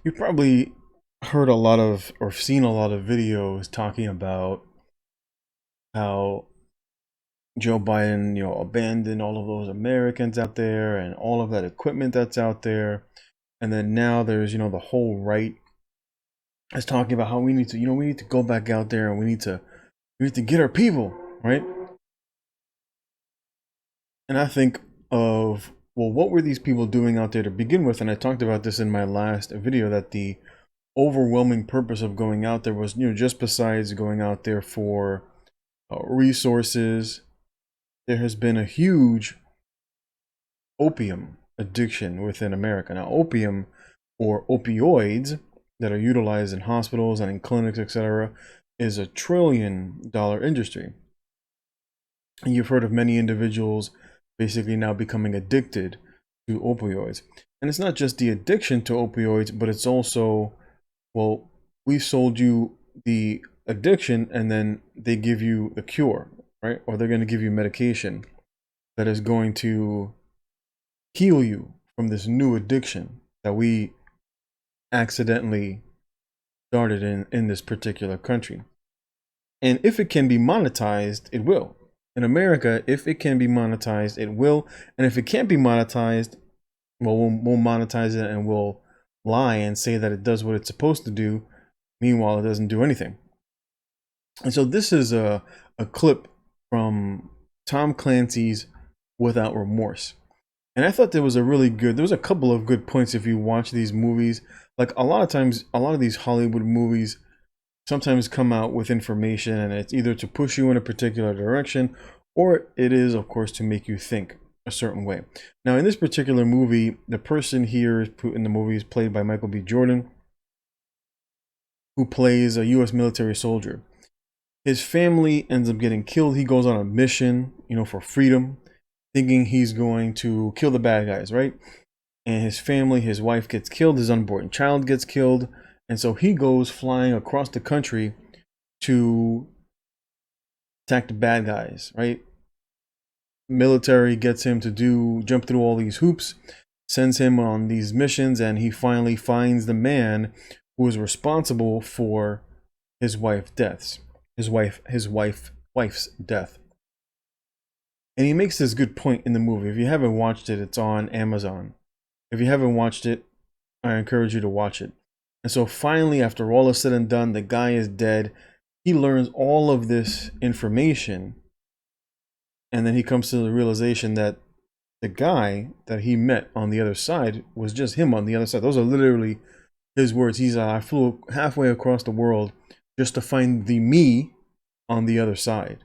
You've probably heard a lot of or seen a lot of videos talking about how Joe Biden, abandoned all of those Americans out there and all of that equipment that's out there. And then now there's, the whole right is talking about how we need to go back out there and we need to get our people, right? And I think of, well, what were these people doing out there to begin with? And I talked about this in my last video, that the overwhelming purpose of going out there was, just besides going out there for resources, there has been a huge opium addiction within America. Now, opium, or opioids, that are utilized in hospitals and in clinics, etc., is a $1 trillion industry. And you've heard of many individuals basically now becoming addicted to opioids. And it's not just the addiction to opioids, but it's also, well, we sold you the addiction and then they give you the cure, right? Or they're going to give you medication that is going to heal you from this new addiction that we accidentally started in this particular country. And if it can be monetized, it will. In America, if it can be monetized, it will. And if it can't be monetized, well, we'll monetize it and we'll lie and say that it does what it's supposed to do. Meanwhile, it doesn't do anything. And so this is a clip from Tom Clancy's Without Remorse. And I thought there was a couple of good points if you watch these movies. Like, a lot of times, a lot of these Hollywood movies sometimes come out with information, and it's either to push you in a particular direction, or it is, of course, to make you think a certain way. Now, in this particular movie, the person here in the movie is played by Michael B. Jordan, who plays a U.S. military soldier. His family ends up getting killed. He goes on a mission, for freedom, thinking he's going to kill the bad guys, right? And his family, his wife gets killed, his unborn child gets killed, and so he goes flying across the country to attack the bad guys, right? Military gets him to jump through all these hoops, sends him on these missions, and he finally finds the man who is responsible for his wife's death. And he makes this good point in the movie. If you haven't watched it, it's on Amazon. If you haven't watched it, I encourage you to watch it. And so finally, after all is said and done, the guy is dead. He learns all of this information. And then he comes to the realization that the guy that he met on the other side was just him on the other side. Those are literally his words. I flew halfway across the world just to find the me on the other side.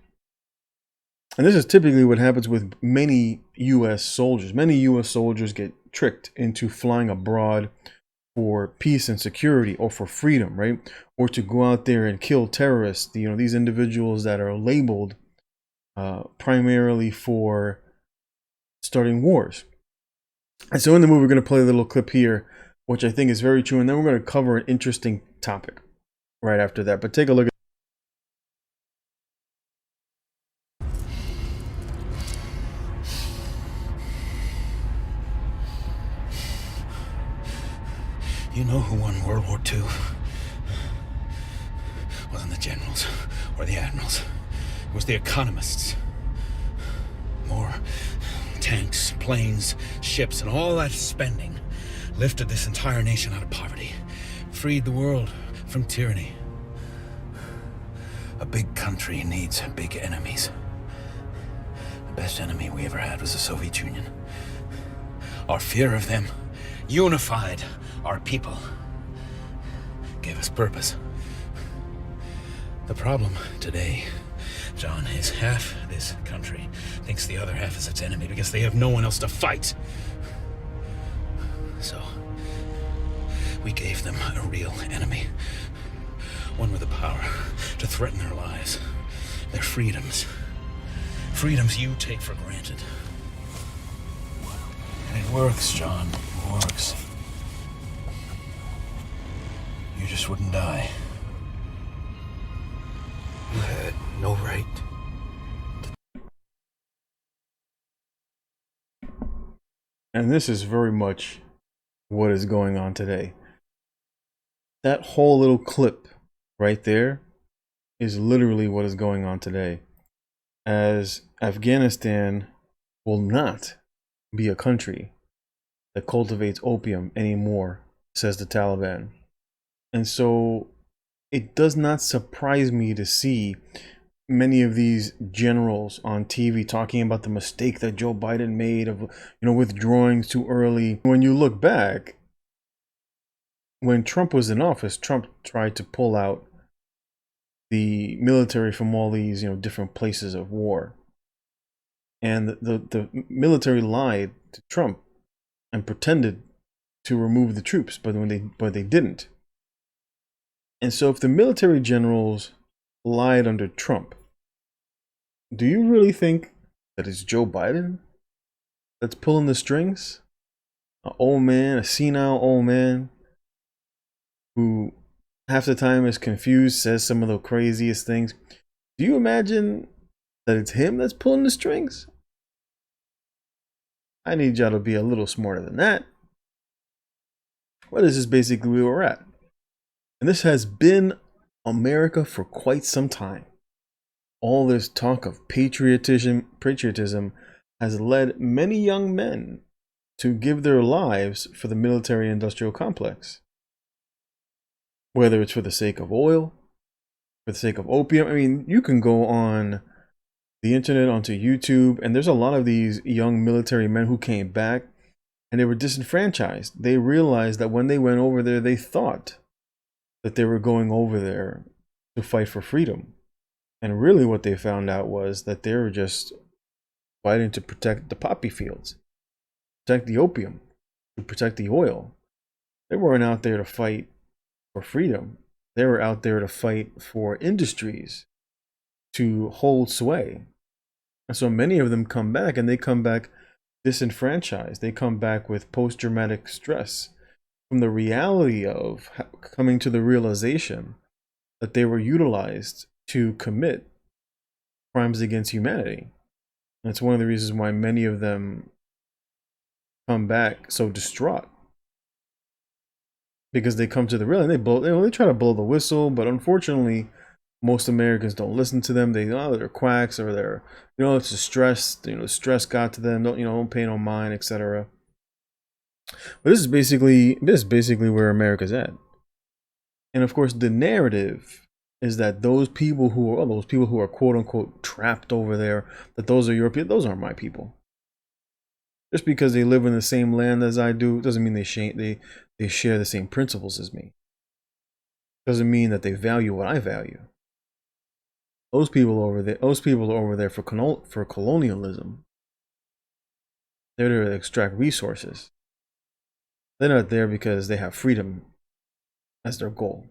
And this is typically what happens with many U.S. soldiers. Many U.S. soldiers get tricked into flying abroad for peace and security, or for freedom, right? Or to go out there and kill terrorists. These individuals that are labeled primarily for starting wars. And so in the movie, we're going to play a little clip here, which I think is very true. And then we're going to cover an interesting topic right after that. But take a look at. You know who won World War II? It wasn't the generals or the admirals. It was the economists. More tanks, planes, ships, and all that spending lifted this entire nation out of poverty, freed the world from tyranny. A big country needs big enemies. The best enemy we ever had was the Soviet Union. Our fear of them unified our people, gave us purpose. The problem today, John, is half this country thinks the other half is its enemy because they have no one else to fight. So, we gave them a real enemy. One with the power to threaten their lives, their freedoms. Freedoms you take for granted. And it works, John. It works. You just wouldn't die. You had no right. And this is very much what is going on today. That whole little clip right there is literally what is going on today, as Afghanistan will not be a country that cultivates opium anymore, says the Taliban. And so it does not surprise me to see many of these generals on TV talking about the mistake that Joe Biden made of, withdrawing too early. When you look back, when Trump was in office, Trump tried to pull out the military from all these, different places of war. And the military lied to Trump and pretended to remove the troops, but they didn't. And so if the military generals lied under Trump, do you really think that it's Joe Biden that's pulling the strings? An old man, a senile old man who half the time is confused, says some of the craziest things. Do you imagine that it's him that's pulling the strings? I need y'all to be a little smarter than that. Well, this is basically where we're at. And this has been America for quite some time. All this talk of patriotism has led many young men to give their lives for the military-industrial complex. Whether it's for the sake of oil, for the sake of opium. I mean, you can go on the internet, onto YouTube, and there's a lot of these young military men who came back and they were disenfranchised. They realized that when they went over there, they thought that they were going over there to fight for freedom. And really what they found out was that they were just fighting to protect the poppy fields, protect the opium, to protect the oil. They weren't out there to fight for freedom. They were out there to fight for industries to hold sway. And so many of them come back, and they come back disenfranchised. They come back with post-traumatic stress from the reality of coming to the realization that they were utilized to commit crimes against humanity. And it's one of the reasons why many of them come back so distraught, because they come to the real and they try to blow the whistle, but unfortunately most Americans don't listen to them. They're quacks, or they're, it's the stress, the stress got to them, don't pay no mind, etc. But this is basically where America's at. And of course the narrative is that those people who are quote unquote trapped over there, that those are your people. Those aren't my people. Just because they live in the same land as I do doesn't mean they share the same principles as me. Doesn't mean that they value what I value. Those people are over there for colonialism. They're there to extract resources. They're not there because they have freedom as their goal.